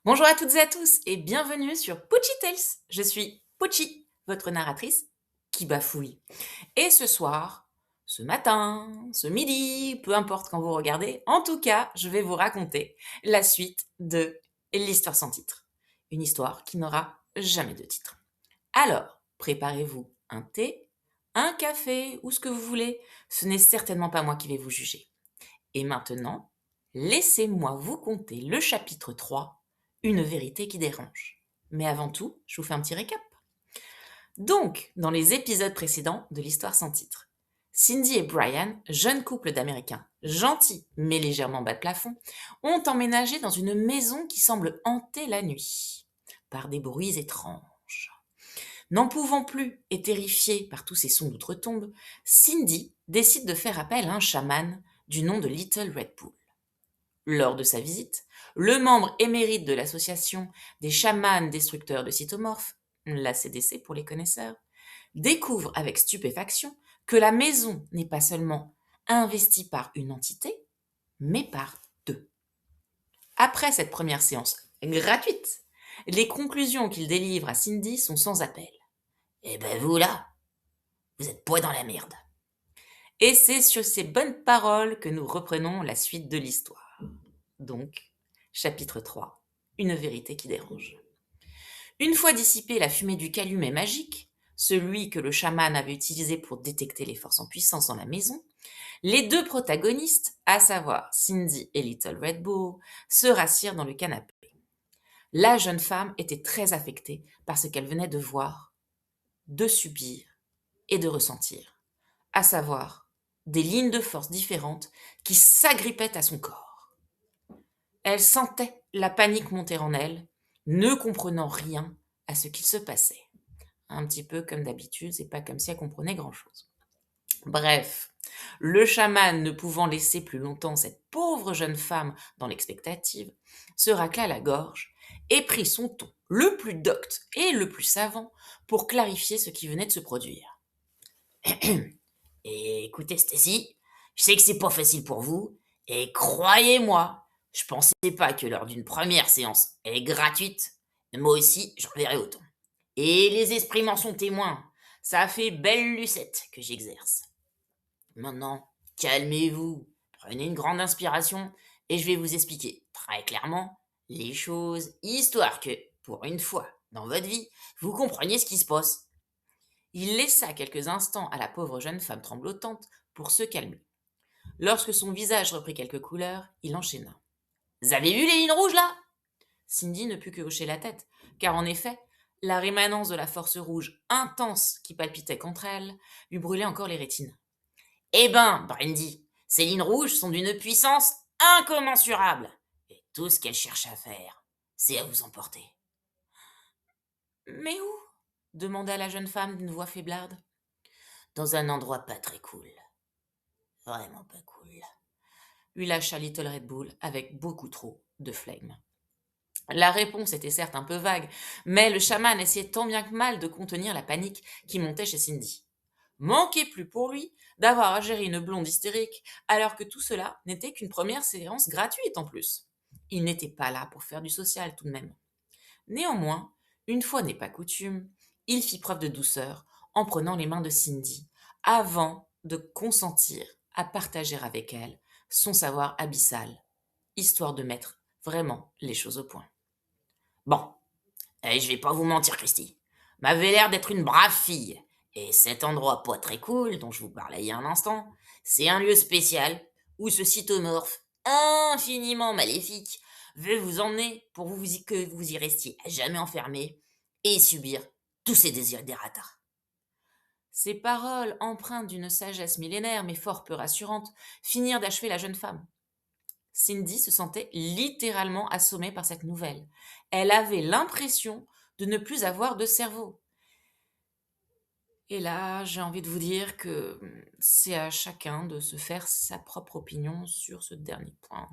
Bonjour à toutes et à tous et bienvenue sur Poochie Tales. Je suis Poochie, votre narratrice qui bafouille. Et ce soir, ce matin, ce midi, peu importe quand vous regardez, en tout cas, je vais vous raconter la suite de l'histoire sans titre. Une histoire qui n'aura jamais de titre. Alors, préparez-vous un thé, un café ou ce que vous voulez. Ce n'est certainement pas moi qui vais vous juger. Et maintenant, laissez-moi vous conter le chapitre 3, une vérité qui dérange. Mais avant tout, je vous fais un petit récap. Donc, dans les épisodes précédents de l'histoire sans titre, Cindy et Brian, jeune couple d'Américains, gentils mais légèrement bas de plafond, ont emménagé dans une maison qui semble hantée la nuit, par des bruits étranges. N'en pouvant plus et terrifiée par tous ces sons d'outre-tombe, Cindy décide de faire appel à un chaman du nom de Little Red Bull. Lors de sa visite, le membre émérite de l'association des chamans destructeurs de cytomorphes, la CDC pour les connaisseurs, découvre avec stupéfaction que la maison n'est pas seulement investie par une entité, mais par deux. Après cette première séance gratuite, les conclusions qu'il délivre à Cindy sont sans appel. Eh ben vous là, vous êtes poids dans la merde. Et c'est sur ces bonnes paroles que nous reprenons la suite de l'histoire. Donc, chapitre 3, une vérité qui dérange. Une fois dissipée la fumée du calumet magique, celui que le chaman avait utilisé pour détecter les forces en puissance dans la maison, les deux protagonistes, à savoir Cindy et Little Red Bull, se rassirent dans le canapé. La jeune femme était très affectée par ce qu'elle venait de voir, de subir et de ressentir, à savoir des lignes de force différentes qui s'agrippaient à son corps. Elle sentait la panique monter en elle, ne comprenant rien à ce qu'il se passait. Un petit peu comme d'habitude, c'est pas comme si elle comprenait grand-chose. Bref, le chaman, ne pouvant laisser plus longtemps cette pauvre jeune femme dans l'expectative, se racla la gorge et prit son ton le plus docte et le plus savant pour clarifier ce qui venait de se produire. Et écoutez, Stacy, je sais que c'est pas facile pour vous, et croyez-moi, je pensais pas que lors d'une première séance gratuite, moi aussi j'en verrais autant. Et les esprits m'en sont témoins. Ça a fait belle lucette que j'exerce. Maintenant, calmez-vous, prenez une grande inspiration, et je vais vous expliquer très clairement les choses, histoire que, pour une fois dans votre vie, vous compreniez ce qui se passe. Il laissa quelques instants à la pauvre jeune femme tremblotante pour se calmer. Lorsque son visage reprit quelques couleurs, il enchaîna. Vous avez vu les lignes rouges là? Cindy ne put que hocher la tête, car en effet, la rémanence de la force rouge intense qui palpitait contre elles lui brûlait encore les rétines. Eh ben, Brandy, ces lignes rouges sont d'une puissance incommensurable, et tout ce qu'elles cherchent à faire, c'est à vous emporter. Mais où? Demanda la jeune femme d'une voix faiblarde. Dans un endroit pas très cool. Vraiment pas cool. Lui lâcha Little Red Bull avec beaucoup trop de flegme. La réponse était certes un peu vague, mais le chaman essayait tant bien que mal de contenir la panique qui montait chez Cindy. Manquait plus pour lui d'avoir à gérer une blonde hystérique, alors que tout cela n'était qu'une première séance gratuite en plus. Il n'était pas là pour faire du social tout de même. Néanmoins, une fois n'est pas coutume, il fit preuve de douceur en prenant les mains de Cindy, avant de consentir à partager avec elle son savoir abyssal, histoire de mettre vraiment les choses au point. Bon, je vais pas vous mentir, Christy. M'avait l'air d'être une brave fille. Et cet endroit pas très cool, dont je vous parlais il y a un instant, c'est un lieu spécial où ce cytomorphe infiniment maléfique veut vous emmener pour que vous y restiez à jamais enfermé et subir tous ses désirs d'érata. Ces paroles, empreintes d'une sagesse millénaire mais fort peu rassurante, finirent d'achever la jeune femme. Cindy se sentait littéralement assommée par cette nouvelle. Elle avait l'impression de ne plus avoir de cerveau. Et là, j'ai envie de vous dire que c'est à chacun de se faire sa propre opinion sur ce dernier point.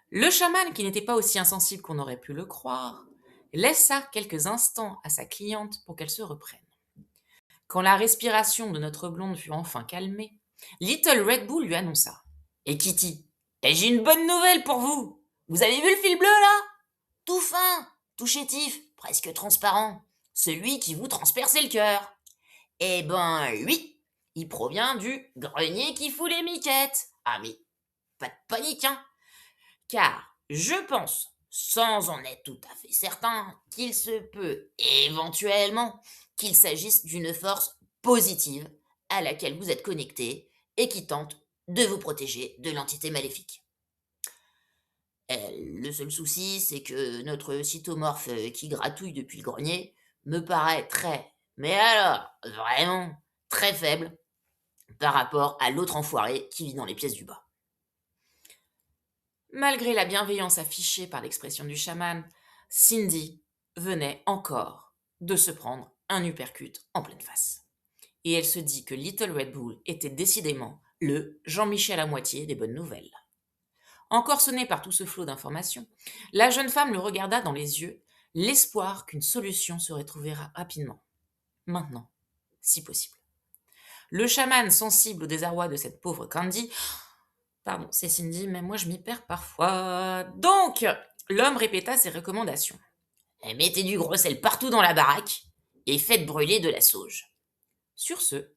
Le chaman, qui n'était pas aussi insensible qu'on aurait pu le croire, laissa quelques instants à sa cliente pour qu'elle se reprenne. Quand la respiration de notre blonde fut enfin calmée, Little Red Bull lui annonça. « Et Kitty, j'ai une bonne nouvelle pour vous. Vous avez vu le fil bleu là? tout fin, tout chétif, presque transparent, celui qui vous transperce le cœur. Eh ben, lui, il provient du grenier qui fout les miquettes. Ah mais, pas de panique, hein, car je pense, sans en être tout à fait certain, qu'il se peut éventuellement qu'il s'agisse d'une force positive à laquelle vous êtes connecté et qui tente de vous protéger de l'entité maléfique. Le seul souci, c'est que notre cytomorphe qui gratouille depuis le grenier me paraît très, mais alors vraiment très faible par rapport à l'autre enfoiré qui vit dans les pièces du bas. Malgré la bienveillance affichée par l'expression du chaman, Cindy venait encore de se prendre un uppercut en pleine face. Et elle se dit que Little Red Bull était décidément le Jean-Michel à moitié des bonnes nouvelles. Encore sonnée par tout ce flot d'informations, la jeune femme le regarda dans les yeux, l'espoir qu'une solution serait trouvée rapidement. Maintenant, si possible. Le chaman, sensible au désarroi de cette pauvre Candy, pardon, c'est Cindy, mais moi je m'y perds parfois. Donc, l'homme répéta ses recommandations. Mettez du gros sel partout dans la baraque et faites brûler de la sauge. Sur ce,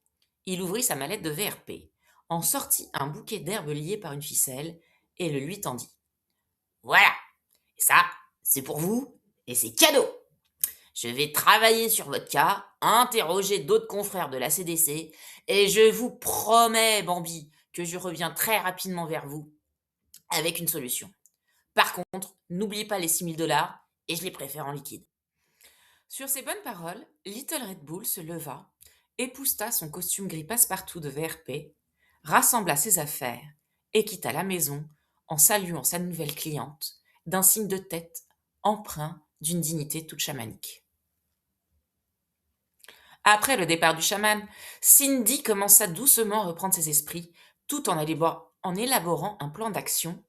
il ouvrit sa mallette de VRP, en sortit un bouquet d'herbes liées par une ficelle et le lui tendit. Voilà, ça, c'est pour vous et c'est cadeau. Je vais travailler sur votre cas, interroger d'autres confrères de la CDC et je vous promets, Bambi, que je reviens très rapidement vers vous avec une solution. Par contre, n'oubliez pas les 6 000 $ et je les préfère en liquide. Sur ces bonnes paroles, Little Red Bull se leva, épousta son costume gris passe-partout de VRP, rassembla ses affaires et quitta la maison en saluant sa nouvelle cliente d'un signe de tête empreint d'une dignité toute chamanique. Après le départ du chaman, Cindy commença doucement à reprendre ses esprits tout en élaborant un plan d'action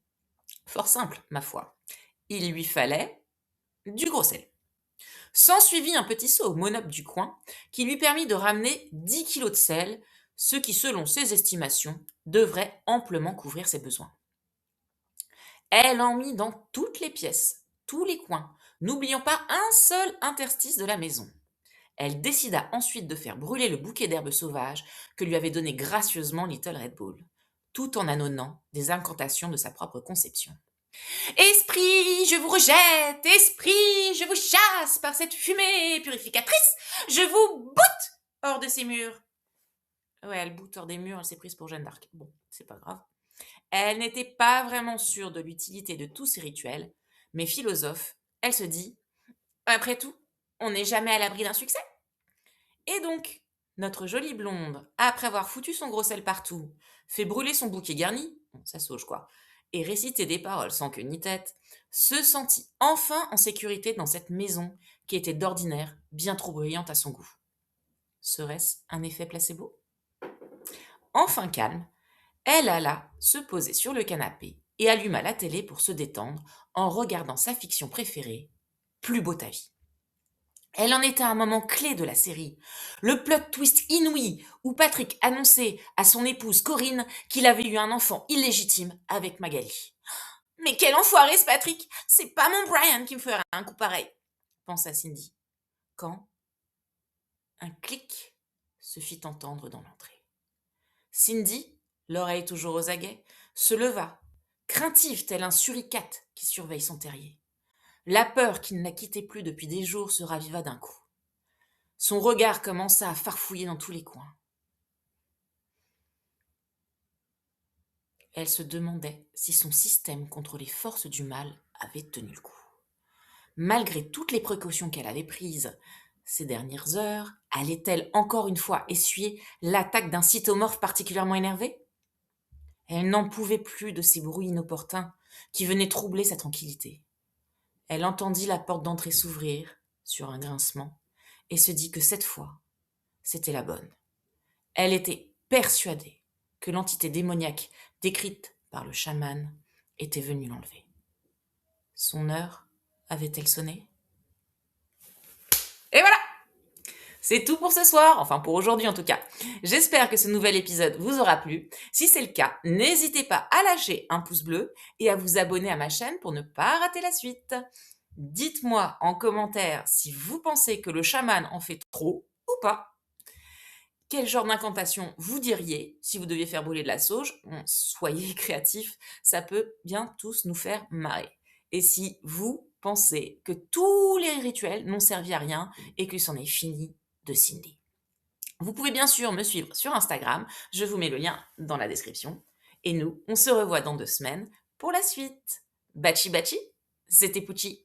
fort simple, ma foi. Il lui fallait du gros sel. S'ensuivit un petit seau au monop du coin qui lui permit de ramener 10 kilos de sel, ce qui, selon ses estimations, devrait amplement couvrir ses besoins. Elle en mit dans toutes les pièces, tous les coins, n'oubliant pas un seul interstice de la maison. Elle décida ensuite de faire brûler le bouquet d'herbes sauvages que lui avait donné gracieusement Little Red Bull, tout en annonnant des incantations de sa propre conception. Esprit, je vous rejette, esprit, je vous chasse par cette fumée purificatrice, je vous boute hors de ces murs. Ouais, elle boute hors des murs, elle s'est prise pour Jeanne d'Arc. Bon, c'est pas grave. Elle n'était pas vraiment sûre de l'utilité de tous ces rituels, mais philosophe, elle se dit, après tout, on n'est jamais à l'abri d'un succès. Et donc, notre jolie blonde, après avoir foutu son gros sel partout, fait brûler son bouquet garni, bon, ça sauge quoi, et réciter des paroles sans queue ni tête, se sentit enfin en sécurité dans cette maison qui était d'ordinaire bien trop bruyante à son goût. Serait-ce un effet placebo ? Enfin calme, elle alla se poser sur le canapé et alluma la télé pour se détendre en regardant sa fiction préférée, Plus beau ta vie. Elle en était à un moment clé de la série, le plot twist inouï où Patrick annonçait à son épouse Corinne qu'il avait eu un enfant illégitime avec Magali. « Mais quel enfoiré ce Patrick! C'est pas mon Brian qui me ferait un coup pareil !» pensa Cindy, quand un clic se fit entendre dans l'entrée. Cindy, l'oreille toujours aux aguets, se leva, craintive tel un suricate qui surveille son terrier. La peur qui ne la quittait plus depuis des jours se raviva d'un coup. Son regard commença à farfouiller dans tous les coins. Elle se demandait si son système contre les forces du mal avait tenu le coup. Malgré toutes les précautions qu'elle avait prises ces dernières heures, allait-elle encore une fois essuyer l'attaque d'un cytomorphe particulièrement énervé ? Elle n'en pouvait plus de ces bruits inopportuns qui venaient troubler sa tranquillité. Elle entendit la porte d'entrée s'ouvrir sur un grincement et se dit que cette fois, c'était la bonne. Elle était persuadée que l'entité démoniaque décrite par le chaman était venue l'enlever. Son heure avait-elle sonné ? Et voilà ! C'est tout pour ce soir, enfin pour aujourd'hui en tout cas. J'espère que ce nouvel épisode vous aura plu. Si c'est le cas, n'hésitez pas à lâcher un pouce bleu et à vous abonner à ma chaîne pour ne pas rater la suite. Dites-moi en commentaire si vous pensez que le chaman en fait trop ou pas. Quel genre d'incantation vous diriez si vous deviez faire brûler de la sauge? Bon, soyez créatifs, ça peut bien tous nous faire marrer. Et si vous pensez que tous les rituels n'ont servi à rien et que c'en est fini de Cindy. Vous pouvez bien sûr me suivre sur Instagram, je vous mets le lien dans la description. Et nous, on se revoit dans 2 semaines pour la suite. Bachi bachi, c'était Pucci.